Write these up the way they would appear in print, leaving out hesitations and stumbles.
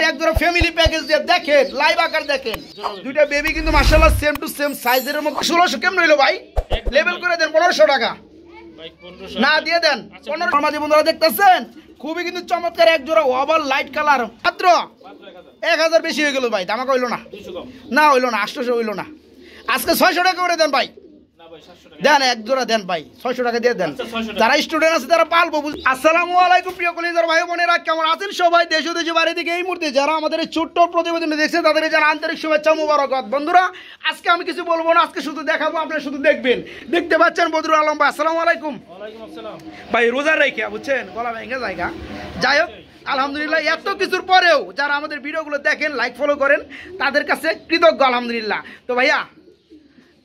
এক জোড়া family package দিয়ে দেখেন, লাইভ আকার দেখেন। দুইটা বেবি কিন্তু মাশাআল্লাহ সেম টু সেম সাইজের মধ্যে। 1600 কেমন হইলো ভাই? লেভেল করে দেন 1500 টাকা না দিয়ে দেন 1500। মাঝে বন্ধুরা দেখতেছেন খুবই কিন্তু চমৎকার এক জোড়া ওভার লাইট কালার, মাত্র 1000 বেশি হয়ে গেল ভাই। দামাকা হইলো না, না হইলো না, 800 হইলো না। আজকে 600 টাকা করে দেন ভাই, দেন এক জোড়া দেন ভাই, 600 টাকা দিয়ে দেন। যারা স্টুডেন্ট আছে তারা পালবো। আসসালামু আলাইকুম প্রিয় কলিজার ভাই বোনেরা, কেমন আছেন সবাই? দেশ ও দেশের বাইরে থেকে এই মুহূর্তে যারা আমাদের এই ছোট্ট প্রতিবেদন দেখছে তাদের যারা আন্তরিক শুভেচ্ছা মুবারকবাদ। বন্ধুরা আজকে আমি কিছু বলবো না, আজকে শুধু দেখাবো, আপনারা শুধু দেখবেন। দেখতে পাচ্ছেন বদরুল আলম ভাই, আসসালামু আলাইকুম। ভাই রোজা রেখে বুঝছেন গলা ভেঙে জায়গা। যাই হোক আলহামদুলিল্লাহ, এত কিছুর পরেও যারা আমাদের ভিডিওগুলো দেখেন, লাইক ফলো করেন, তাদের কাছে কৃতজ্ঞ আলহামদুলিল্লাহ। তো ভাইয়া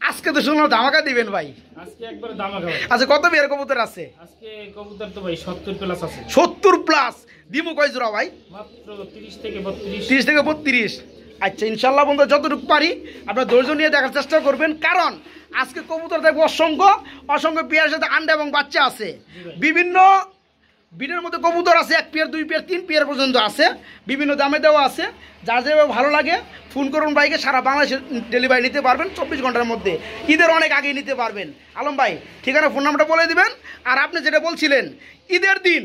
আজকে তো শুনলাম ধামাকা দিবেন ভাই। আজকে একবার ধামাকা ভাই। আচ্ছা কত বিয়ের কবুতর আছে? আজকে কবুতর তো ভাই 70 প্লাস আছে। 70 প্লাস দিমু কয় জোড়া ভাই? মাত্র 30 থেকে 32। 30 থেকে 32। আচ্ছা ইনশাআল্লাহ বন্ধু যতটুকু পারি আপনারা ধৈর্য নিয়ে দেখার চেষ্টা করবেন, কারণ আজকে কবুতর দেখবো অসংখ্য অসংখ্য পেয়ার সাথে আন্ডা এবং বাচ্চা আছে। বিভিন্ন বিটের মধ্যে কবুতর আছে, 1 পেয়ার 2 পেয়ার 3 পেয়ার পর্যন্ত আছে, বিভিন্ন দামে দেওয়া আছে। যার যেভাবে ভালো লাগে ফোন করুন ভাইকে, সারা বাংলাদেশে ডেলিভারি নিতে পারবেন 24 ঘন্টার মধ্যে। ঈদের অনেক আগে নিতে পারবেন। আলম ভাই ঠিকানা ফোন নাম্বারটা বলে দিবেন। আর আপনি যেটা বলছিলেন ঈদের দিন,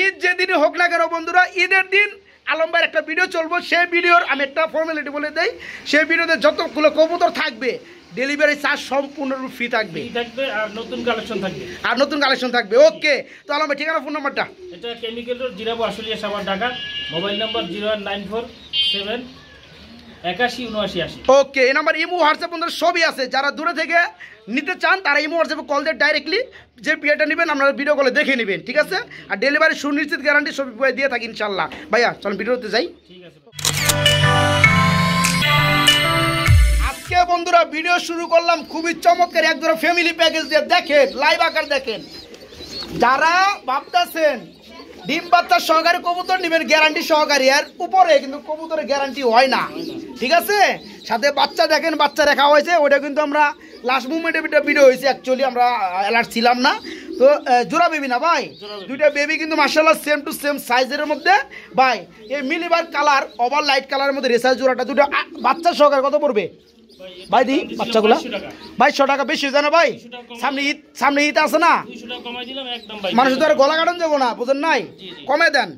ঈদ যেদিনই হোক না কেন বন্ধুরা, ঈদের দিন আলম ভাইয়ের একটা ভিডিও চলবো। সেই ভিডিওর আমি একটা ফর্মালিটি বলে দেই, সেই ভিডিওতে যতগুলো কবুতর থাকবে ডেলিভারি চার্জ সম্পূর্ণ ফ্রি থাকবে আর নতুন কালেকশন থাকবে। ওকে তো আলম ভাই ঠিকানা ফোন নাম্বারটা? এটা chemical road Zirabo Ashulia Savar Dhaka. Mobile number 01947817980। ওকে এই নাম্বার ইমো হোয়াটসঅ্যাপ বন্ধুরা সবই আছে। যারা দূরে থেকে নিতে চান তারা ইমো হোয়াটসঅ্যাপে কল দিয়ে ডাইরেক্টলি যে পিয়াটা নেবেন আপনারা ভিডিও কলে দেখে নেবেন, ঠিক আছে? আর ডেলিভারি সুনিশ্চিত গ্যারান্টি সব দিয়ে থাকি ইনশাল্লাহ। ভাইয়া চলুন ভিডিওতে যাই। ঠিক আছে আজকে বন্ধুরা ভিডিও শুরু করলাম খুবই চমৎকার এক জোড়া ফ্যামিলি প্যাকেজ দিয়ে দেখেন, লাইভ আকার দেখেন। যারা ভাবতেছেন ডিম বাচ্চা সহকারে কবুতর নেবেন গ্যারান্টি সহকারী, আর উপরে কিন্তু কবুতরের গ্যারান্টি হয় না, ঠিক আছে? সাথে বাচ্চা দেখেন, বাচ্চা রাখা হয়েছে, ওটা কিন্তু আমরা লাস্ট মুভমেন্টে ভিডিও হয়েছে, অ্যাকচুয়ালি আমরা অ্যালার্ট ছিলাম না। তো জোড়া বেবি না ভাই, দুইটা বেবি কিন্তু মাশাআল্লাহ সেম টু সেম সাইজের মধ্যে ভাই। এই মিলিবার কালার ওভার লাইট কালারের মধ্যে রেসার জোড়াটা দুটো বাচ্চা সহকারে কত পড়বে ভাই? দি বাচ্চাগুলা 2200 টাকা বেশি হয়ে যায় না ভাই? সামনে ঈদ আছে না, মানুষ তো আর গলা কাটন যাবো না, বুঝেন নাই? কমে দেন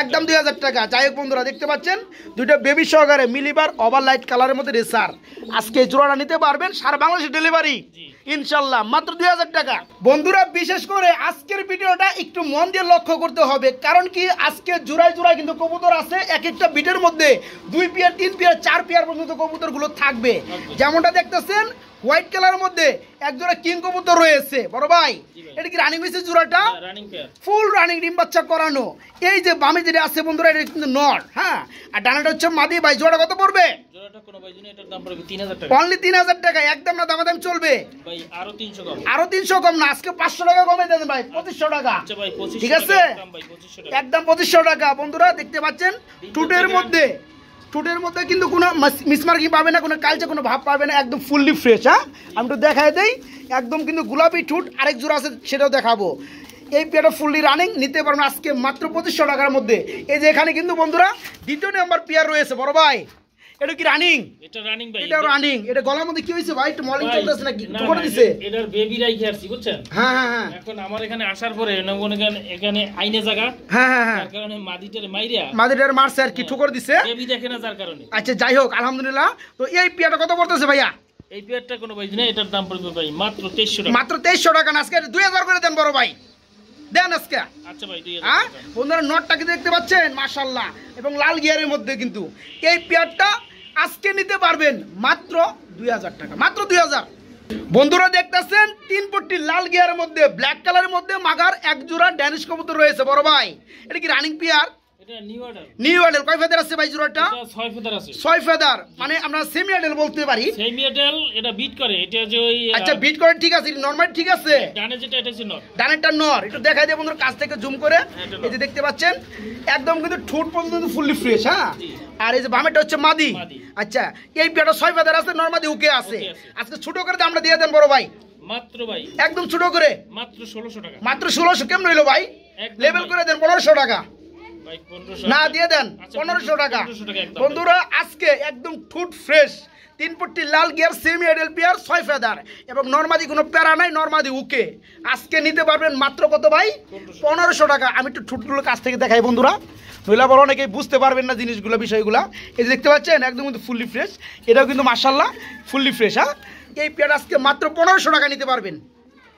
একদম 2000 টাকা। যাই হোক বন্ধুরা দেখতে পাচ্ছেন দুইটা বেবি সহকারে মিলিবার ওভার লাইট কালারের মধ্যে রেসার। আজকে জোড়াটা নিতে পারবেন, সারা বাংলাদেশে ডেলিভারি ইনশাল্লাহ মাত্র 2000 টাকা। বন্ধুরা বিশেষ করে আজকের ভিডিওটা একটু মন দিয়ে লক্ষ্য করতে হবে, কারণ কি আজকে জোড়ায় জোড়ায় কিন্তু কবুতর আছে। এক একটা বিটের মধ্যে 2 পেয়ার 3 পেয়ার 4 পেয়ার পর্যন্ত কবুতরগুলো থাকবে। যেমনটা দেখতেছেন হোয়াইট কালারের মধ্যে এক জোড়া কিং কবুতর রয়েছে বড় ভাই। এটা কি রানিং হয়েছে জোড়াটা? ফুল রানিং, ডিম বাচ্চা করানো। এই যে বামে যেটা আছে বন্ধুরা এটা কিন্তু নর, হ্যাঁ, আর ডানাটা হচ্ছে মাদি। ভাই জোড়া কত পড়বে? অনলি 3000 টাকা, একদম না দামাদাম চলবে। আরো 300 কম না, আজকে 500 টাকা কমে দেন ভাই, 2500 টাকা, ঠিক আছে? একদম 2500 টাকা। বন্ধুরা দেখতে পাচ্ছেন টুটের মধ্যে কিন্তু কোনো মিসমার্কিং পাবে না, কোনো কালচে কোনো ভাব পাবে না, একদম ফুললি ফ্রেশ। হ্যাঁ আমি তো দেখাই দেই, একদম কিন্তু গোলাপি ঠুট। আরেক জোড়া আছে সেটাও দেখাবো। এই পেয়ারটা ফুললি রানিং, নিতে পারবেন আজকে মাত্র 2500 টাকার মধ্যে। এই যে এখানে কিন্তু বন্ধুরা দ্বিতীয় নাম্বার পেয়ার রয়েছে বড় ভাই। এটা কি রানিং? এটা রানিং ভাই, এটা রানিং। এটা গলার মধ্যে কি হইছে ভাই? একটু মলিং চলতেছে নাকি? কি করে দিছে? এটার বেবি রাইখে আসছি বুঝছেন? হ্যাঁ হ্যাঁ হ্যাঁ। এখন আমার এখানে আসার পরে এখানে আইনে জায়গা, হ্যাঁ হ্যাঁ হ্যাঁ, তার কারণে মাদিটার মারছে আর কি ঠুকর দিছে, বেবি দেখে না যার কারণে। আচ্ছা যাই হোক আলহামদুলিল্লাহ। তো এই পেয়ারটা কত পড়তেছে ভাইয়া? এই পেয়ারটা কোনো ভাই না, এটার দাম পড়বে ভাই মাত্র 2300 টাকা। মাত্র 2300 টাকা না, আজকে 2000 করে দেন বড় ভাই, দেন আজকে। আচ্ছা ভাই 2000। হ্যাঁ বন্ধুরা নটটা কি দেখতে পাচ্ছেন মাশাআল্লাহ, এবং লাল গিয়ারের মধ্যে কিন্তু এই পেয়ারটা আজকে নিতে পারবেন মাত্র 2000 টাকা, মাত্র 2000। বন্ধুরা দেখতেছেন 3 পট্টি লাল গিয়ারের মধ্যে ব্ল্যাক কালারের মধ্যে মাগার এক জোড়া ড্যানিশ কবুতর রয়েছে বড় ভাই। এটা কি রানিং পেয়ার? এটা নিউ অর্ডার। কয় ফেদার আছে ভাই জোড়াটা? 6 ফেদার আছে। 6 ফেদার মানে আমরা সেমি অ্যাডাল বলতে পারি। সেমি অ্যাডাল, এটা বিট করে, এটা যে ওই আচ্ছা বিট করে, ঠিক আছে। নরমাল ঠিক আছে, ডানে যেটা এটা হচ্ছে নর, ডানেরটা নর। একটু দেখাই দিয়ে বন্ধুরা কাছ থেকে জুম করে। এই যে দেখতে পাচ্ছেন একদম কিন্তু ঠোঁট পর্যন্ত ফুললি ফ্রেশ। হ্যাঁ আর এই যে বামেরটা হচ্ছে মাদি। আচ্ছা এই পেয়ারটা 6 ফেদার আছে, নরমাদি ওকে আছে। আজকে ছোট করে দামটা দিয়ে দেন বড় ভাই, মাত্র ভাই একদম ছোট করে মাত্র 1600 টাকা। মাত্র 1600 কেমন হইলো ভাই? লেভেল করে দেন 1500 টাকা ভাই 1500 না দিয়ে দেন 1500 টাকা বন্ধুরা আজকে একদম ঠুট ফ্রেশ 3 পট্টি লাল gear semi ideal pair 6 feather এবং নরমাদি কোনো প্যারা নাই নরমাদি ওকে আজকে নিতে পারবেন মাত্র কত ভাই 1500 টাকা আমি একটু ঠুটগুলো কাছ থেকে দেখাই বন্ধুরা নইলে বড় অনেকেই বুঝতে পারবেন না জিনিসগুলো বিষয়গুলো এই যে দেখতে পাচ্ছেন একদম কিন্তু ফুললি ফ্রেশ এটাও কিন্তু মাশাআল্লাহ ফুললি ফ্রেশ হ্যাঁ এই পেয়ার আজকে মাত্র 1500 টাকা নিতে পারবেন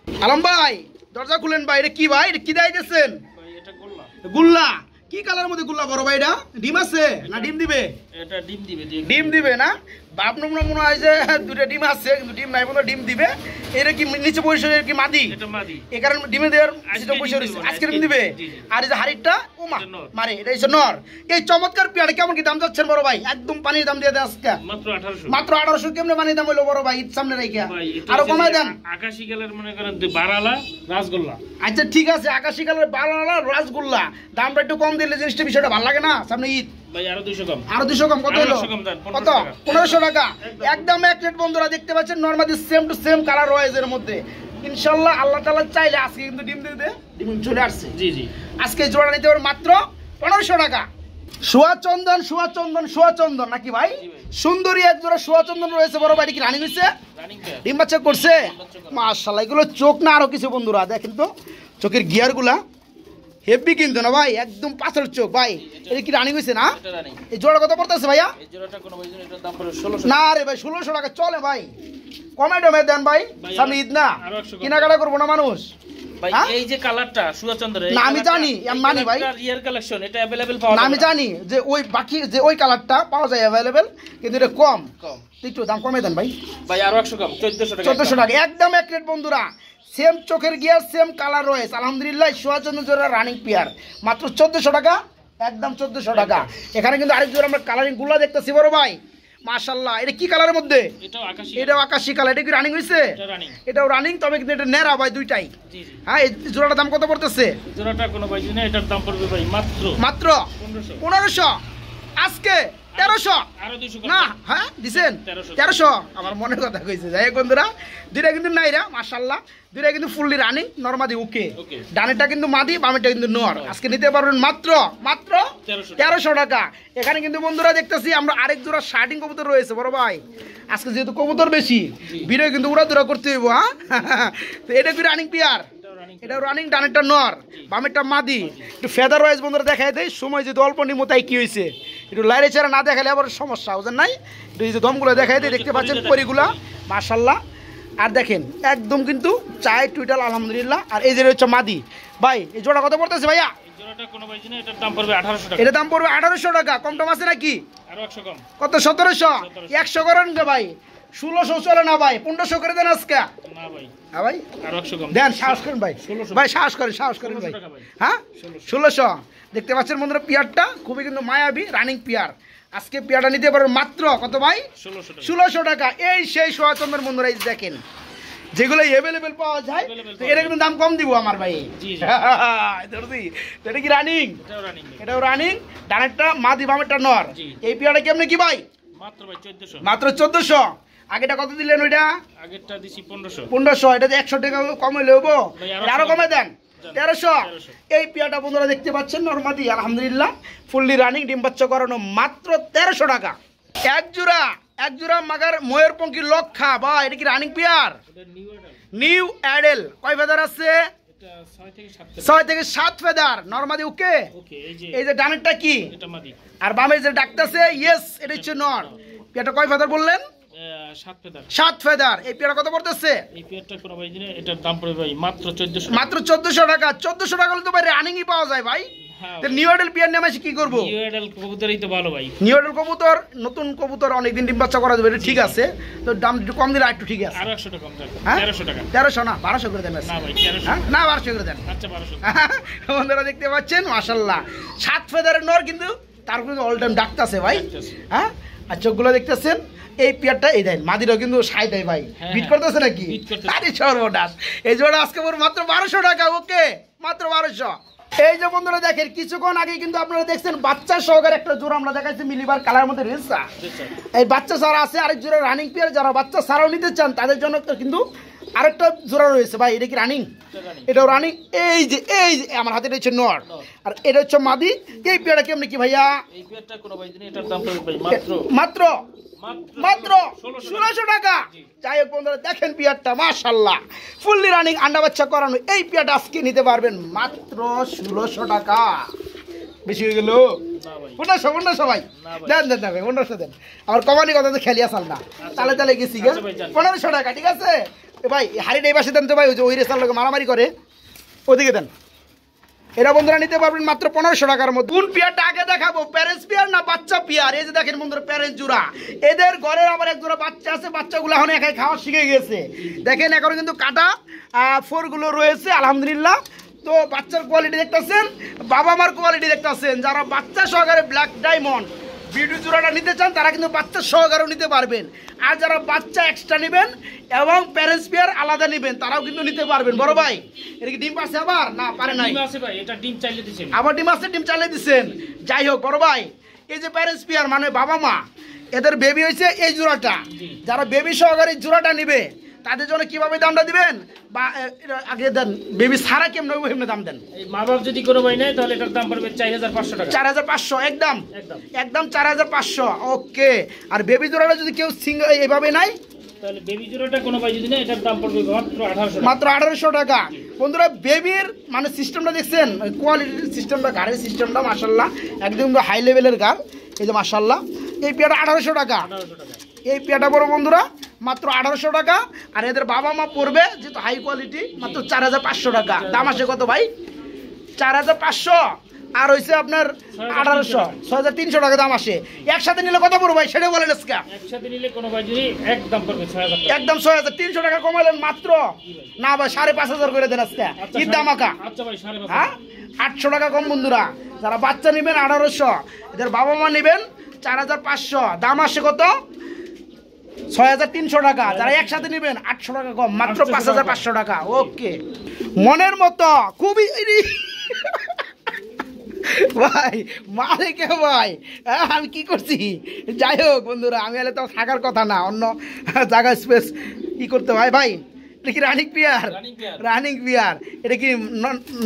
আলম ভাই দরজা খুলেন ভাই এটা কি ভাই এটা কি দেয় গেছেন ভাই এটা গোল্লা গুল্লা কি কালার মধ্যে গুল্লা বড় ভাই এটা ডিম আছে না ডিম দিবে এটা ডিম দিবে না বাপ নমুনা মনে হয় যে দুটো ডিম আছে কিন্তু ডিম নাই বলে ডিম দিবে এর কি নিচে বসে কি মাদি এটা মাদি এই কারণে ডিমে দেওয়ার সেটা বসে রয়েছে আজকে ডিম দিবে আর এই যে হাড়িটা ও মা মারে এটা হচ্ছে নর এই চমৎকার পেয়ারে কেমন কি দাম যাচ্ছেন বড় ভাই একদম পানির দাম দিয়ে দেন আজকে মাত্র 1800 কেমনে পানির দাম হলো বড় ভাই ঈদ সামনে রাইখা আরো কমাই দেন আকাশী কালার মনে করেন বারালা রাসগোল্লা আচ্ছা ঠিক আছে আকাশী কালার বারালা রাসগোল্লা দামটা একটু কম দিলে জিনিসটা বিষয়টা ভালো লাগে না সামনে ঈদ ভাই আরো 200 কম আরো 200 কম কত হলো কত 1500 টাকা একদম এক রেট বন্ধুরা দেখতে পাচ্ছেন normally same to same colour রয়েছে এর মধ্যে ইনশাআল্লাহ আল্লাহ তাআলা চাইলে আজকে কিন্তু ডিম দিয়ে ডিম চলে আসছে জি জি আজকে জোড়া নিতে পারবেন মাত্র 1500 টাকা সোয়া চন্দন নাকি ভাই সুন্দরী এক জোড়া সোয়া চন্দন রয়েছে বড় ভাই কি রানিং হইছে ডিম বাচ্চা করছে মাশাআল্লাহ এগুলো চোখ না আরো কিছু বন্ধুরা দেখেন তো চোখের গিয়ারগুলা হেভি কিন্তু না ভাই একদম পাথর চোখ ভাই এটা কি রানিং হইছে না এই জোড়া কত পড়তেছে ভাইয়া এই জোড়াটা কোনো ভাই এটার দাম পড়ে 1600 না রে ভাই 1600 টাকা চলে ভাই কমে ডমে দেন ভাই সামনে ঈদ না কেনাকাটা করবো না মানুষ ভাই এই যে কালারটা সুয়াচন্দ্র না আমি জানি আমি মানি ভাই এটা রিয়ার কালেকশন এটা अवेलेबल পাওয়া যায় না আমি জানি যে ওই বাকি যে ওই কালারটা পাওয়া যায় अवेलेबल কিন্তু এটা কম একটু দাম কমে দেন ভাই ভাই আরো 100 কম 1400 টাকা একদম এক রেট বন্ধুরা সেম চোখের গিয়ার সেম কালার রয়েছে আলহামদুলিল্লাহ সুয়াচন্দ্র জোড়া রানিং পেয়ার মাত্র 1400 টাকা একদম 1400 টাকা এখানে কিন্তু আরেক জোড়া আমরা কালারিং গুলা দেখতেছি বড় ভাই মাশাআল্লাহ এটা কি কালারের মধ্যে এটাও আকাশী কালার এটা কি রানিং হইছে এটাও রানিং তবে কিন্তু এটা নেরা ভাই দুইটাই জি জি হ্যাঁ এই জোড়াটার দাম কত পড়তেছে জোড়াটা কোনো ভাই না এটার দাম পড়বে ভাই মাত্র 1500 আজকে 1300 আরো 200 না হ্যাঁ দিবেন 1300 আমার মনের কথা কইছে যাই হোক বন্ধুরা দুইটা কিন্তু নাইরা মাশাআল্লাহ দুইটা কিন্তু ফুললি রানিং নরমাদি ওকে ডানেরটা কিন্তু মাদি বামেরটা কিন্তু নর আজকে নিতে পারবেন মাত্র 1300 টাকা এখানে কিন্তু বন্ধুরা দেখতেছি আমরা আরেক জোড়া শার্টিং কবুতর রয়েছে বড় ভাই আজকে যেহেতু কবুতর বেশি ভিডিও কিন্তু উড়াদুরা করতে হইব হ্যাঁ তো এটা কি রানিং পেয়ার এটা রানিং ডানেরটা নর বামেরটা মাদি একটু ফেদার ওয়াইজ বন্ধুরা দেখাই দেয় সময় যদি অল্প নিমো তাই কি হয়েছে একটু লাইরে চেরা না দেখালে আবার সমস্যা বুঝেন নাই একটু এই যে দমগুলো দেখাই দেয় দেখতে পাচ্ছেন পরিগুলা মাশাআল্লাহ আর দেখেন একদম কিন্তু চাই টুইটাল আলহামদুলিল্লাহ আর এই যে হচ্ছে মাদি ভাই এই জোড়া কত পড়তেছে ভাইয়া জোড়াটা কোনো ভাই না এটার দাম পড়বে 1800 টাকা এটা দাম পড়বে 1800 টাকা কম টম আছে নাকি আরো 100 কম কত 1700 100 করেন গে ভাই 1600 চলে না ভাই 1500 করে দেন আজকে না ভাই হ্যাঁ ভাই আরো 100 কম দেন সাহস করেন ভাই ভাই সাহস করেন ভাই হ্যাঁ 1600 দেখতে পাচ্ছেন বন্ধুরা পিয়ারটা খুবই কিন্তু মায়াবী রানিং পিয়ার আজকে পিয়ারটা নিতে পারবেন মাত্র কত ভাই 1600 টাকা এই সেই সোয়াচন্দ্রের বন্ধুরা এই দেখেন যেগুলো अवेलेबल পাওয়া যায় তো এর কিন্তু দাম কম দিব আমার ভাই জি জি এটা কি রানিং এটাও রানিং ডানেরটা মাদি বামেরটা নর এই পিয়ারটা কেমনে কি ভাই মাত্র 1400 আগেটা কত দিলেন ওইটা আগেরটা দিছি 1500 এটা 100 টাকা কম হইলে হবো আরো কমে দেন 1300 এই পিয়াটা বন্ধুরা দেখতে পাচ্ছেন নরমাদি আলহামদুলিল্লাহ ফুললি রানিং ডিম বাচ্চা করানো মাত্র 1300 টাকা এক জোড়া মাগার ময়ূরপঙ্খী লক্ষা বা এটা কি রানিং পিয়ার নিউ অ্যাডেল কয় ফেদার আছে এটা 6 থেকে 7 ফেদার নরমাদি ওকে এই যে ডানেরটা কি এটা মাদি আর বামে যে ডাকতেছে ইয়েস এটা হচ্ছে নর পিয়াটা কয় ফেদার বললেন 7 ফেদার এই পিয়াটা কত পড়তেছে এই পিয়ারটা পুরো ভাই দিনে এটার দাম পড়বে ভাই মাত্র 1400 টাকা 1400 টাকা হলে তো ভাই রানিংই পাওয়া যায় ভাই তো নিউ অ্যাডেল পিয়ার নামে কি করব নিউ অ্যাডেল কবুতরই তো ভালো ভাই নিউ অ্যাডেল কবুতর নতুন কবুতর অনেক দিন ডিম বাচ্চা করা যাবে ঠিক আছে তো দাম একটু কম দিলে একটু ঠিক আছে আরো 100 টাকা কম দেন 1300 টাকা 1300 না 1200 করে দেন না ভাই 1300 না 1200 করে দেন আচ্ছা 1200 বন্ধুরা দেখতে পাচ্ছেন মাশাআল্লাহ 7 ফেদারের নর কিন্তু তারপরে অল টাইম ডাকতাছে ভাই হ্যাঁ আর চোখগুলো দেখতেছেন এই পিয়ারটা এই দেন মাদিরাও কিন্তু 60 ভাই বিট করতেছে নাকি আরে সর্বনাশ এই জোড়া আজকে মাত্র 1200 টাকা ওকে মাত্র 1200 এই যে বন্ধুরা দেখেন কিছুক্ষণ আগে কিন্তু আপনারা দেখছেন বাচ্চা সহকারে একটা জোড়া আমরা দেখাইছি মিলিবার কালার মধ্যে রেসা এই বাচ্চা সারা আছে আরেক জোড়া রানিং পেয়ার যারা বাচ্চা সারাও নিতে চান তাদের জন্য কিন্তু আরেকটা জোড়া রয়েছে ভাই, এটা কি রানিং? এটাও রানিং। এই যে আমার হাতে রয়েছে নর, আর এটা হচ্ছে মাদি। এই পেয়ারটা কেমনি কি ভাইয়া? এই পেয়ারটা কোনো ভাই দিনে এটার দাম পড়বে ভাই মাত্র মাত্র মাত্র 1600 টাকা। যাই হোক বন্ধুরা, দেখেন পেয়ারটা মাশাআল্লাহ ফুললি রানিং আন্ডা বাচ্চা করানো। এই পেয়ারটা আজকে নিতে পারবেন মাত্র 1600 টাকা। বেশি হয়ে গেল? না ভাই, 1500 ভাই দেন দেন ভাই, 1500 দেন। আমার কমানি কথা তো খেলি আসাল না, তালে গেছি গে। 1500 টাকা ঠিক আছে ভাই। হাড়িটা এই পাশে দেন তো ভাই, ওই রেসার লোক মারামারি করে, ওদিকে দেন। এরা বন্ধুরা নিতে পারবেন মাত্র 1500 টাকার মধ্যে। কোন পেয়ারটা আগে দেখাবো, প্যারেন্টস পেয়ার না বাচ্চা পেয়ার? এই যে দেখেন বন্ধুরা, প্যারেন্টস জোড়া। এদের ঘরের আবার এক জোড়া বাচ্চা আছে, বাচ্চাগুলো এখন একাই খাওয়া শিখে গেছে। দেখেন এখন কিন্তু কাটা ফোরগুলো রয়েছে আলহামদুলিল্লাহ। তো বাচ্চার কোয়ালিটি দেখতেছেন, বাবা মার কোয়ালিটি দেখতেছেন। যারা বাচ্চা সহকারে ব্ল্যাক ডায়মন্ড ভিডিও জোড়াটা নিতে চান তারা কিন্তু বাচ্চা সহকারেও নিতে পারবেন। আর যারা বাচ্চা এক্সট্রা নেবেন এবং প্যারেন্টস পেয়ার আলাদা নেবেন তারাও কিন্তু নিতে পারবেন। বড় ভাই, এটা কি ডিম পাচ্ছে আবার না পারে নাই? ডিম আছে ভাই, এটা ডিম চাইলে দিছেন। আবার ডিম আছে, ডিম চালিয়ে দিচ্ছেন। যাই হোক বড় ভাই, এই যে প্যারেন্টস পেয়ার মানে বাবা মা, এদের বেবি হয়েছে এই জোড়াটা। যারা বেবি সহকারে জোড়াটা নিবে তাদের জন্য কিভাবে দামটা দিবেন, বা আগে দেন বেবি ছাড়া কেমন কেমন দাম দেন? এই মা বাপ যদি কোনো ভাই নেয় তাহলে এটার দাম পড়বে 4500 টাকা। 4500 একদম একদম একদম 4500। ওকে। আর বেবি জোড়াটা যদি কেউ সিঙ্গেল এইভাবে নাই তাহলে বেবি জোড়াটা কোনো ভাই যদি নেয় এটার দাম পড়বে মাত্র 1800 টাকা। মাত্র 1800 টাকা। বন্ধুরা বেবির মানে সিস্টেমটা দেখছেন, কোয়ালিটির সিস্টেমটা, গাড়ির সিস্টেমটা মাশাআল্লাহ একদম হাই লেভেলের গাড়। এই যে মাশাআল্লাহ, এই পেয়ারটা 1800 টাকা। 1800 টাকা এই পেয়ারটা বড় বন্ধুরা মাত্র 1800 টাকা। আর এদের বাবা মা পড়বে যেহেতু হাই কোয়ালিটি মাত্র 4500 টাকা। দাম আসে কত ভাই? 4500 আর হইছে আপনার 1800, 6300 টাকা দাম আসে। একসাথে নিলে কত পড়বে ভাই সেটা বলেন আজকে? একসাথে নিলে কোনো ভাই যদি একদম পড়বে 6000 টাকা। একদম 6300 টাকা কমাইলেন মাত্র। না ভাই 5500 করে দেন আজকে। কি দাম আকা? আচ্ছা ভাই 5500। হ্যাঁ 800 টাকা কম বন্ধুরা। যারা বাচ্চা নেবেন 1800, এদের বাবা মা নেবেন 4500। দাম আসে কত? 6300 টাকা। যারা একসাথে নেবেন 800 টাকা কম, মাত্র 5500 টাকা। ওকে, মনের মতো খুবই ভাই মারে কে ভাই, আমি কি করছি? যাই হোক বন্ধুরা, আমি এলে তো থাকার কথা না, অন্য জায়গা স্পেস কি করতে হয় ভাই। এটা কি রানিং পিয়ার? Running peer. এটা কি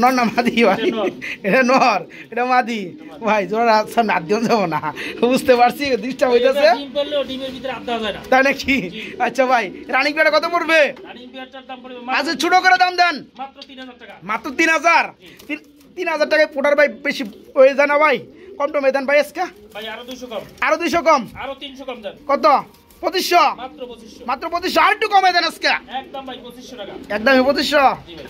নর না মাদি ভাই? এটা নর, এটা মাদি ভাই। জোড়া সামনে হাত দিয়ে যাবো না, বুঝতে পারছি ডিস্টার্ব হইতেছে ডিম পড়লেও ডিমের ভিতরে আধা হয় না, তাই নাকি? আচ্ছা ভাই, রানিং পিয়ারটা কত পড়বে? রানিং পিয়ারটার দাম পড়বে আচ্ছা ছোট করে দাম দেন। মাত্র 3000 টাকা। মাত্র 3000। 3000 টাকায় পোটার ভাই বেশি হয়ে যায় না ভাই? কম টমে দেন ভাই আজকে। ভাই আরো 200 কম। আরো 200 কম, আরো 300 কম দেন। কত? 2500। মাত্র 2500। মাত্র 2500। আর একটু কমে দেন আজকে। একদম ভাই 2500 টাকা। একদমই 2500।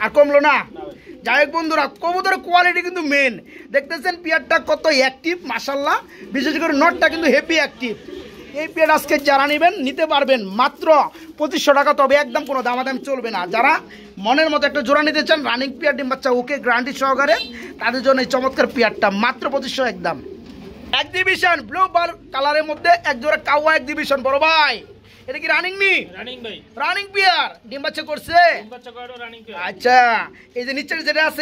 আর কমলো না? না ভাই। যাই হোক বন্ধুরা, কবুতরের কোয়ালিটি কিন্তু মেন। দেখতেছেন পিয়ারটা কত অ্যাক্টিভ মাশাআল্লাহ, বিশেষ করে নটটা কিন্তু হেভি অ্যাক্টিভ। এই পেয়ার আজকে যারা নেবেন নিতে পারবেন মাত্র 2500 টাকা। তবে একদম কোনো দামাদাম চলবে না। যারা মনের মতো একটা জোড়া নিতে চান রানিং পেয়ার ডিম বাচ্চা ওকে গ্যারান্টি সহকারে, তাদের জন্য এই চমৎকার পেয়ারটা মাত্র 2500 একদম। এক্সিবিশন ব্লু বার কালারের মধ্যে এক জোড়া কাওয়া এক্সিবিশন। বড় ভাই, এটা কি রানিং নি? রানিং ভাই। রানিং পেয়ার ডিম বাচ্চা করছে? ডিম বাচ্চা করে রানিং পেয়ার। আচ্ছা, এই যে নিচের যেটা আছে,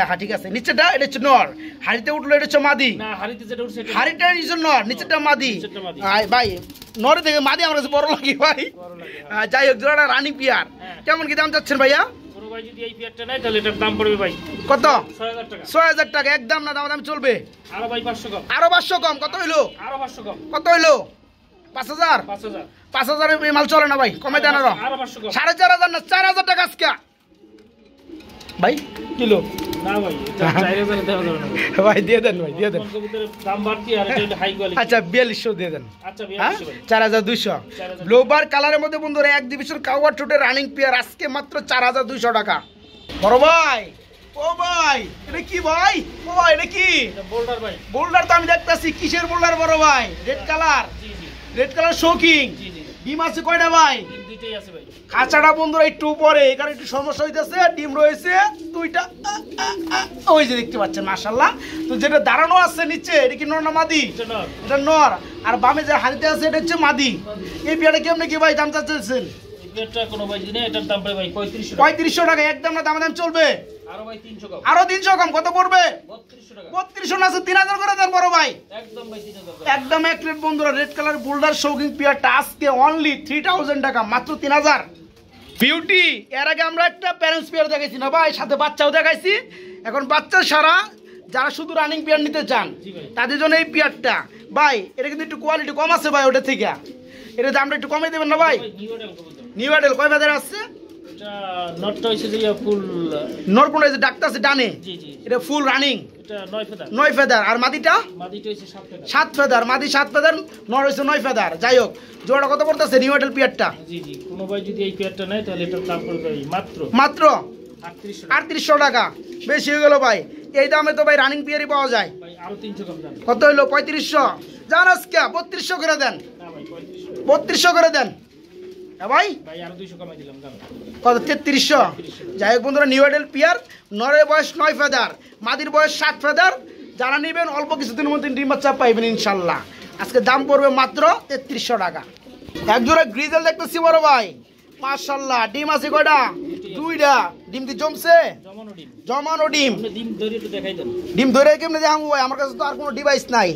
হ্যাঁ ঠিক আছে, নিচেরটা এটা হচ্ছে নর, হাড়িতে উঠলো এটা হচ্ছে মাদি। না হাড়িতে যেটা উঠছে এটা হাড়িটা নিচে নর, নিচেরটা মাদি। নিচেরটা মাদি। ভাই নরে থেকে মাদি আমার কাছে বড় লাগে ভাই। বড় লাগে। যাই হোক, জোড়াটা রানিং পেয়ার। হ্যাঁ। কেমন কি দাম চাচ্ছেন ভাইয়া? কোনো ভাই যদি এই পেয়ারটা নেয় তাহলে এটার দাম পড়বে ভাই কত? 6000 টাকা। 6000 টাকা একদম না দাম চলবে? আরো ভাই 500 কম। আরো 500 কম। কত হইলো? আরো 500 কম। কত হইলো? 5000। 5000। 5000 এর মাল চলে না ভাই, কমে দেন আরো। আরো 500 কম। 4500 না 4000 টাকা আজকে ভাই কিলো। না ভাই এটা 4000 দেওয়া যাবে না ভাই দিয়ে দেন, ভাই দিয়ে দেন। কোন কবুতরের দাম বাড়তি আর এটা হাই কোয়ালিটি। আচ্ছা 4200 দিয়ে দেন। আচ্ছা হ্যাঁ 4200 ভাই। 4200। গ্লোবার কালারের মধ্যে বন্ধুরা এক ডিভিশন কাওয়ার ঠোঁটে রানিং পেয়ার আজকে মাত্র 4200 টাকা। বড় ভাই, ও ভাই এটা কি ভাই? ও ভাই এটা কি? এটা বোল্ডার ভাই। বোল্ডার তো আমি দেখতাছি। কিসের বোল্ডার বড় ভাই? Red colour. জি জি রেড কালার শোকিং। জি জি। ডিম আছে কয়টা ভাই? ডিম দুইটাই আছে ভাই। খাঁচাটা বন্ধুরা একটু উপরে, এখানে একটু সমস্যা হইতেছে। ডিম রয়েছে দুইটা, ওই যে দেখতে পাচ্ছেন মাশাআল্লাহ। তো যেটা দাঁড়ানো আছে নিচে এটা কি নর না মাদি? এটা নর। এটা নর। আর বামে যে হাড়িতে আছে এটা হচ্ছে মাদি। এই পেয়ারটা কেমনে কি ভাই দাম চাচ্ছেন? এই পেয়ারটা কোনো ভাই যদি নেয় এটার দাম পড়বে ভাই 3500 টাকা। 3500 টাকা একদম না দাম চলবে? আরো ভাই 300 কম। আরো 300 কম। কত পড়বে? 3200 টাকা। 3200 না 3000 করে দেন বড় ভাই। একদম ভাই 3000 টাকা। একদম এক রেট বন্ধুরা। রেড কালার বোল্ডার শৌকিং পেয়ারটা আজকে অনলি 3000 টাকা, মাত্র 3000। বিউটি এর আগে আমরা একটা প্যারেন্টস পেয়ার দেখাইছি না ভাই, সাথে বাচ্চাও দেখাইছি। এখন বাচ্চা সারা যারা শুধু রানিং পেয়ার নিতে চান তাদের জন্য এই পেয়ারটা ভাই, এটা কিন্তু একটু কোয়ালিটি কম আছে ভাই ওটা থেকে, এটা দামটা একটু কমে দেবেন না ভাই? নিউ মডেল কয় ফেদার আছে? এটা নটটা হইছে যে ফুল নরকুন্ডা যে ডাক্তার আছে ডানে, জি জি এটা ফুল রানিং, এটা 9 ফেদার। 9 ফেদার। আর মাদিটা মাদিটা হইছে 7 ফেদার। 7 ফেদার, মাদি 7 ফেদার, নর হইছে 9 ফেদার। যাই হোক, জোড়া কত পড়তেছে নিউ মডেল পেয়ারটা? জি জি, কোনো ভাই যদি এই পেয়ারটা নেয় তাহলে এটার দাম পড়বে মাত্র মাত্র 3800 টাকা। বেশি হয়ে গেল ভাই, এই দামে তো ভাই রানিং পেয়ারই পাওয়া যায়। ভাই আরো 300 কম দাম। কত হইলো? 3500। জান আজকে 3200 করে দেন, না ভাই 3500। 3200 করে দেন। হ্যাঁ ভাই, ভাই আরো 200 কমাই দিলাম দাম। কত? 3300। যাই হোক বন্ধুরা, নিউ মডেল পেয়ার, নরের বয়স 9 ফেদার, মাদির বয়স 7 ফেদার। যারা নেবেন অল্প কিছুদিনের মধ্যে ডিম বাচ্চা পাইবেন ইনশাল্লাহ। আজকে দাম পড়বে মাত্র 3300 টাকা। এক জোড়া গ্রিজেল দেখতেছি বড় ভাই, মাশাআল্লাহ। ডিম আছে কয়টা? 2টা। ডিম কি জমছে? জমানো ডিম। জমানো ডিম। আপনি ডিম ধরে একটু দেখাই দেন। ডিম ধরে কেমনে দেখাবো ভাই? আমার কাছে তো আর কোনো ডিভাইস নাই।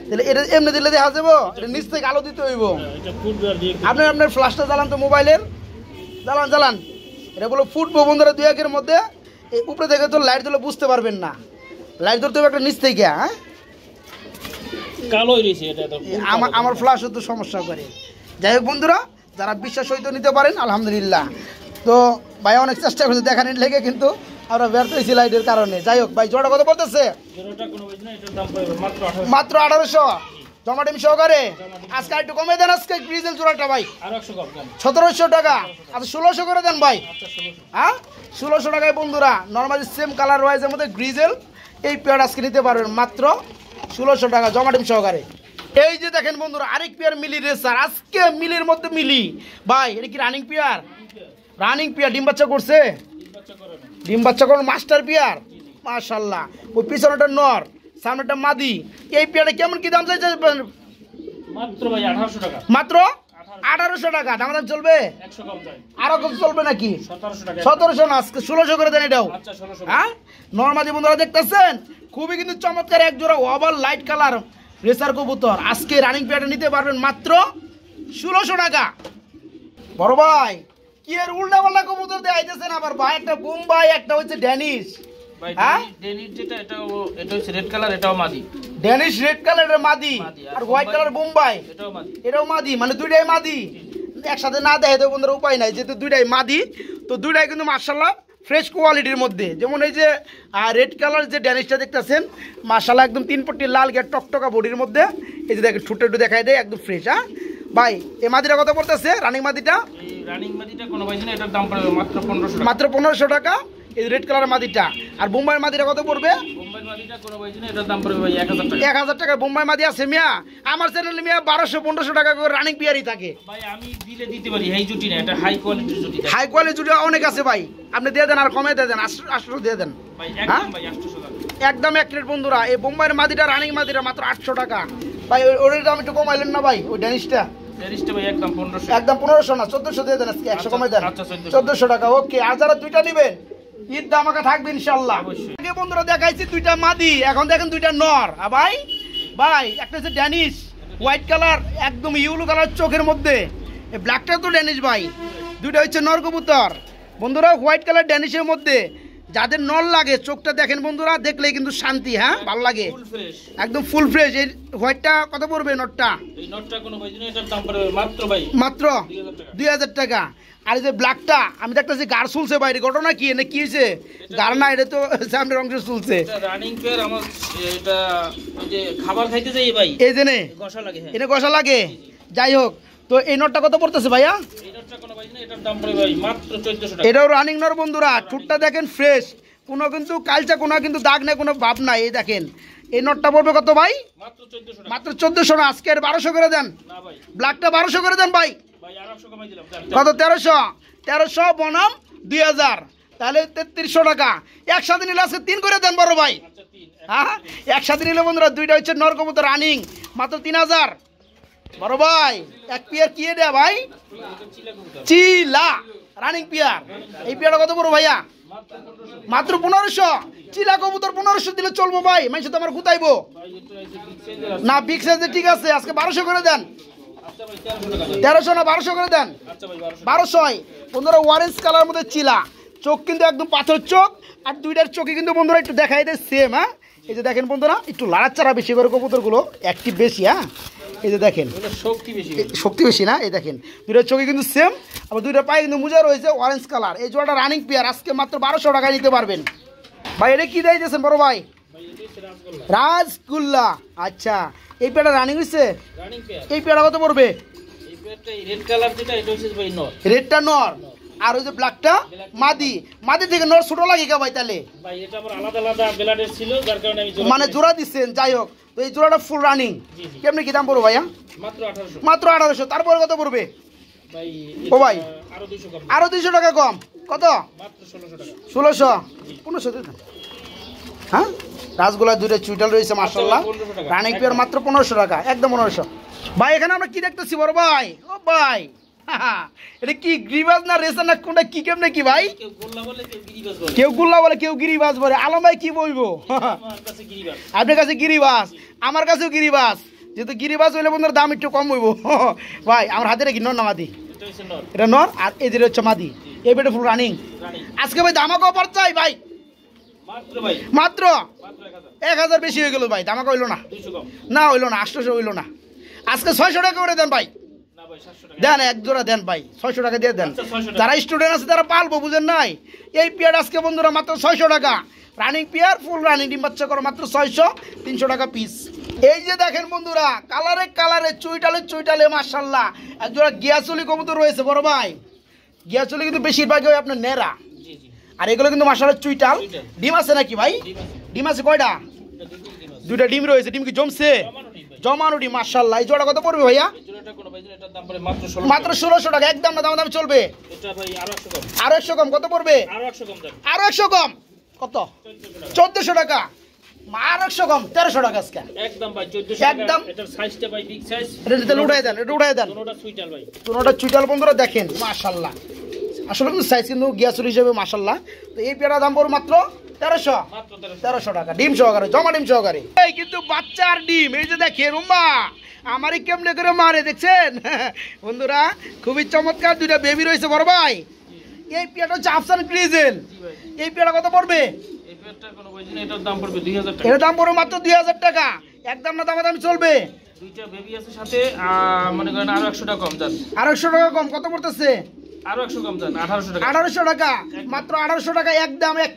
তাহলে এটা এমনি দিলে দেখা যাবো? এটা নিচ থেকে আলো দিতে হইব। এটা ফুড আর দিয়ে আপনার ফ্ল্যাশটা জ্বালান তো মোবাইলের, জ্বালান। এটা বলো ফুটবো বন্ধুরা 2-1-এর মধ্যে। এই উপরে থেকে তো লাইট দিলে বুঝতে পারবেন না, লাইট ধরতে হবে একটা নিচ থেকে। হ্যাঁ, কালো হইছে এটা তো। আমার ফ্ল্যাশও তো সমস্যা করে। যাই হোক বন্ধুরা, যারা বিশ্বাস হইতে নিতে পারেন আলহামদুলিল্লাহ। তো ভাই অনেক চেষ্টা করছে দেখানোর লেগে, কিন্তু আমরা ব্যর্থ হয়েছি লাইটের কারণে। যাই হোক ভাই, জোড়া কত বলতেছে? জোড়াটা কোনো ভাই না, এটার দাম পড়বে মাত্র 1800। মাত্র 1800। জমা ডিম সহকারে। আজকে একটু কমে দেন আজকে গ্রিজেল জোড়াটা ভাই। আরো 100 কম দাম। 1700 টাকা। আচ্ছা 1600 করে দেন ভাই। আচ্ছা 1600। হ্যাঁ, 1600 টাকায় বন্ধুরা নর্মালি সেম কালার ওয়াইজের মধ্যে গ্রিজেল এই পেয়ার আজকে নিতে পারবেন মাত্র 1600 টাকা জমা ডিম সহকারে। এই যে দেখেন বন্ধুরা, আরেক পেয়ার মিলি রেসার। আজকে মিলির মধ্যে মিলি ভাই, এটা কি রানিং পেয়ার? Running pair. ডিম বাচ্চা করছে? ডিম বাচ্চা করে না। ডিম বাচ্চা করেন, মাস্টার পেয়ার। মাশাআল্লাহ। ওই পিছনেটা নর, সামনেটা মাদি। এই পেয়ারটা কেমন কি দাম চাইছে? মাত্র ভাই 1800 টাকা। মাত্র 1800 টাকা। দাম চলবে? 100 কম চাই। আরো কম চলবে নাকি? 1700 টাকা। 1700 না, আজকে 1600 করে দেন এটাও। আচ্ছা 1600। হ্যাঁ, নর্মালি বন্ধুরা দেখতেছেন খুবই কিন্তু চমৎকার এক জোড়া ওভার লাইট কালার রেসার কবুতর। আজকে রানিং পেয়ারটা নিতে পারবেন মাত্র 1600 টাকা। বড় ভাই, কি এর উল্টা পাল্টা কবুতর দিয়ে আইতেছেন আবার ভাই? একটা বোম্বাই, একটা হচ্ছে ড্যানিশ। ভাই হ্যাঁ, ডেনির যেটা এটা হচ্ছে রেড কালার, এটাও মাদি। ড্যানিশ রেড কালারের মাদি, আর হোয়াইট কালার বোম্বাই এটাও মাদি। এটাও মাদি, মানে দুইটাই মাদি। একসাথে না দেখে তো বন্ধুরা উপায় নাই, যেহেতু দুইটাই মাদি। তো দুইটাই কিন্তু মাশাআল্লাহ ফ্রেশ কোয়ালিটির মধ্যে। যেমন এই যে রেড কালার যে ড্যানিশটা দেখতেছেন, মাশাআল্লাহ একদম 3 পট্টি লাল গিয়ে টকটকা বডির মধ্যে। এই যে দেখেন ঠুটটা একটু দেখাই দেয়, একদম ফ্রেশ। হ্যাঁ ভাই, এই মাদিটা কত পড়তেছে? রানিং মাদিটা? এই রানিং মাদিটা কোনো ভাই না, এটার দাম পড়বে মাত্র 1500 টাকা। মাত্র 1500 টাকা। এই রেড কালারের মাদিটা। আর বোম্বাইয়ের মাদিটা কত পড়বে? বোম্বাই মাদিটা কোনো ভাই না, এটার দাম পড়বে ভাই 1000 টাকা। 1000 টাকা বোম্বাই মাদি আছে মিয়া? আমার চ্যানেলে মিয়া 1200-1500 টাকা করে রানিং পিয়ারই থাকে। ভাই আমি দিলে দিতে পারি, এই জুটি না, এটা হাই কোয়ালিটির জুটি। হাই কোয়ালিটি অনেক আছে ভাই, আপনি দিয়ে দেন, আর কমে দিয়ে দেন, 800 দিয়ে দেন। ভাই হ্যাঁ? একদম ভাই 800 টাকা। একদম এক রেট বন্ধুরা। এই বোম্বাইয়ের মাদিটা রানিং মাদিটা মাত্র 800 টাকা। ভাই ওর দাম একটু কমাইলেন না ভাই? ওই ড্যানিশটা ডেনিশটা ভাই একদম 1500। একদম 1500 না, 1400 দিয়ে দেন আজকে, 100 কমাই দেন। আচ্ছা, 1400 টাকা। ওকে। আর যারা দুইটা নেবেন ঈদ দামাকা থাকবে ইনশাআল্লাহ। অবশ্যই। আগে বন্ধুরা দেখাইছি দুইটা মাদি, এখন দেখেন দুইটা নর। ভাই ভাই, একটা হচ্ছে ড্যানিশ হোয়াইট কালার, একদম ইউলো কালার চোখের মধ্যে। এই ব্ল্যাকটা তো ড্যানিশ ভাই। দুইটা হচ্ছে নর কবুতর বন্ধুরা, হোয়াইট কালার ড্যানিশের মধ্যে। যাদের নর লাগে চোখটা দেখেন বন্ধুরা, দেখলেই কিন্তু শান্তি। হ্যাঁ, ভালো লাগে, ফুল ফ্রেশ। একদম ফুল ফ্রেশ। এই হোয়াইটটা কত পড়বে নরটা? এই নটটা কোনো ভাই না, এটার দাম পড়বে মাত্র ভাই মাত্র 2000 টাকা। 2000 টাকা। আর এই যে ব্ল্যাকটা আমি দেখতেছি গার চুলছে বাইরে, ঘটনা কি? এনে কি হয়েছে? গার না, এটা তো সামনের অংশ চুলছে। এটা রানিং পেয়ার আমার। এটা ওই যে খাবার খাইতে যাই ভাই, এই যে গসা লাগে। হ্যাঁ, এনে কষা লাগে। যাই হোক, তো এই নটটা কত পড়তেছে ভাইয়া? এই নটটা কোনো ভাই না, এটার দাম পড়বে ভাই মাত্র 1400 টাকা। এটাও রানিং নর বন্ধুরা। ঠুটটা দেখেন ফ্রেশ, কোনো কিন্তু কালচা, কোনো কিন্তু দাগ নেই, কোনো ভাব নাই। এই দেখেন এই নটটা পড়বে কত ভাই? মাত্র 1400 টাকা। মাত্র 1400 না, আজকে 1200 করে দেন। না ভাই, ব্ল্যাকটা 1200 করে দেন ভাই। ভাই আর 800 কমাই দিলাম। কত? 1300 বনাম 2000, তাহলে 3300 টাকা। একসাথে নিলে আজকে 3 করে দেন বড় ভাই। আচ্ছা 3। হ্যাঁ, একসাথে নিলে বন্ধুরা দুইটা হচ্ছে নর কবুতর রানিং, মাত্র 3000। বড় ভাই, এক পিয়ার কি দেয়া ভাই? চিলা রানিং পিয়ার। এই পিয়ারটা কত বড় ভাইয়া? মাত্র 1500। চিলা কবুতর 1500 দিলে চলবো ভাই? মানুষ তো আমার গুতাইবো ভাই এটা এই যে বিগ সাইজের আছে। না, বিগ সাইজে ঠিক আছে, আজকে 1200 করে দেন। আচ্ছা ভাই 1300 টাকা দেন। 1300 না 1200 করে দেন। আচ্ছা ভাই 1200 বন্ধুরা, অরেঞ্জ কালার মধ্যে চিলা, চোখ কিন্তু একদম পাথর চোখ, আর দুইটার চোখে কিন্তু বন্ধুরা একটু দেখাই দেয় সেম। হ্যাঁ, এই যে দেখেন বন্ধুরা, একটু লাড়াচাড়া বেশি করে কবুতরগুলো, অ্যাক্টিভ বেশি। হ্যাঁ, এই যে দেখেন এটা শক্তি বেশি। শক্তি বেশি না, এই দেখেন দুইটার চোখে কিন্তু সেম, আবার দুইটার পায়ে কিন্তু মোজা রয়েছে অরেঞ্জ কালার। এই জোড়াটা রানিং পেয়ার, আজকে মাত্র 1200 টাকায় নিতে পারবেন। ভাই এটা কি দিয়েছেন বড় ভাই? ভাই এটা হচ্ছে রাসগোল্লা। রাজগুল্লা। আচ্ছা, এই পেয়ারটা রানিং হয়েছে? Running pair. এই পেয়ারটা কত পড়বে? এই পেয়ারটা রেড কালার যেটা, এটা হচ্ছে ভাই নর। রেডটা নর, আর ওই যে ব্ল্যাকটা মাদি। মাদি থেকে নর ছোট লাগে কা ভাই তাহলে? ভাই এটা আমার আলাদা আলাদা ব্লাডের ছিল, যার কারণে আমি মানে জোড়া দিচ্ছেন, যাই হোক। তো এই জোড়াটা ফুল রানিং, জি, জি। কেমনি কি দাম পড়বে ভাইয়া? মাত্র 1800। মাত্র 1800। তারপরে কত পড়বে ভাই ও ভাই? আরো 200 কম। আরো 200 টাকা কম। কত? মাত্র 1600 টাকা। 1600 1500 দিন। হ্যাঁ, রাসগোলা দুটো চুইটাল রয়েছে মাশাআল্লাহ। 1500 টাকা। রানিং পেয়ার মাত্র 1500 টাকা, একদম 1500। ভাই এখানে আমরা কি দেখতেছি বড় ভাই? ও ভাই, এটা কি গ্রিবাজ না রেসার না কোনটা, কি কেমনে কি ভাই? কেউ গোল্লা বলে, কেউ গিরিবাজ বলে। কেউ গুল্লা বলে, কেউ গিরিবাজ বলে। আলম ভাই কি বলবো? আমার কাছে গিরিবাজ। আপনার কাছে গিরিবাজ, আমার কাছেও গিরিবাজ। যেহেতু গিরিবাজ হইলে বন্ধুর দাম একটু কম হইব। ভাই আমার হাতে রেখি নর না মাদি? এটা হচ্ছে নর। এটা নর, আর এই যেটা হচ্ছে মাদি। এই বেটা ফুল রানিং। রানিং। আজকে ভাই দামাকে অফার চাই ভাই, মাত্র ভাই, মাত্র মাত্র 1000। 1000 বেশি হয়ে গেল ভাই, দামাকে হইলো না। 200 কম। না হইলো না, 800 হইলো না। আজকে 600 টাকা করে দেন ভাই, না ভাই 700 টাকা। দেন এক জোড়া দেন ভাই, 600 টাকা দিয়ে দেন। আচ্ছা, 600 টাকা। যারা স্টুডেন্ট আছে তারা পালবো, বুঝেন নাই? এই পেয়ার আজকে বন্ধুরা মাত্র 600 টাকা। রানিং পেয়ার, ফুল রানিং, ডিম বাচ্চা করো মাত্র 600, 300 টাকা পিস। এই যে দেখেন বন্ধুরা, কালারে কালারে চুইটালে চুইটালে মাশাআল্লাহ এক জোড়া গিয়াসুলি কবুতর রয়েছে বড় ভাই। গিয়াসুলি কিন্তু বেশিরভাগই হয় আপনার নেরা, জি, জি। আর এগুলো কিন্তু মাশাআল্লাহ চুইটাল। চুইটাল। ডিম আছে নাকি ভাই? ডিম আছে। ডিম আছে কয়টা? এটা ডিম আছে। দুইটা ডিম রয়েছে। ডিম কি জমছে? জমানো ডিম ভাই। জমানো ডিম মাশাআল্লাহ। এই জোড়া কত পড়বে ভাইয়া? এই জোড়াটা কোনো ভাই, এটার দাম পড়ে মাত্র 1600। মাত্র 1600 টাকা, একদম না, দাম দাম চলবে। এটা ভাই আরো 100 কম। আরো 100 কম, কত পড়বে? আরো 100 কম দেন। আরো 100 কম, কত? 1400 টাকা। আর 100 কম, 1300 টাকা আজকে একদম ভাই 1400 টাকা। একদম। এটার সাইজটা ভাই বিগ সাইজ। এটা উঠাই দেন, এটা উঠাই দেন। দুটোটা সুইটাল ভাই। তোনোটা চুইটাল বন্ধুরা দেখেন মাশাআল্লাহ, আসলে কিন্তু সাইজ কিন্তু গিয়াসুল হিসেবে মাশাআল্লাহ। তো এই পেয়ারা দাম পড়বে মাত্র 1300। মাত্র 1300 টাকা, ডিম সহকারে, জমা ডিম সহকারে। এই কিন্তু বাচ্চার ডিম, এই যে দেখেন উম্মা আমারই কেমনে করে মারে, দেখছেন বন্ধুরা? খুবই চমৎকার দুইটা বেবি রয়েছে বড় ভাই। এই পেয়ারটা হচ্ছে আফসান গ্রিজেল। জি ভাই। এই পেয়ারটা কত পড়বে? এই পেয়ারটা কোনো ভাই না, এটার দাম পড়বে 2000 টাকা। এর দাম পড়বে মাত্র 2000 টাকা, একদম না, দামাদামি চলবে। দুইটা বেবি আছে সাথে, মনে করেন আরো 100 টাকা কম যান। আর 100 টাকা কম, কত পড়তেছে? আরো 100 কম যান, 1800 টাকা। 1800 টাকা, মাত্র 1800 টাকা, একদম এক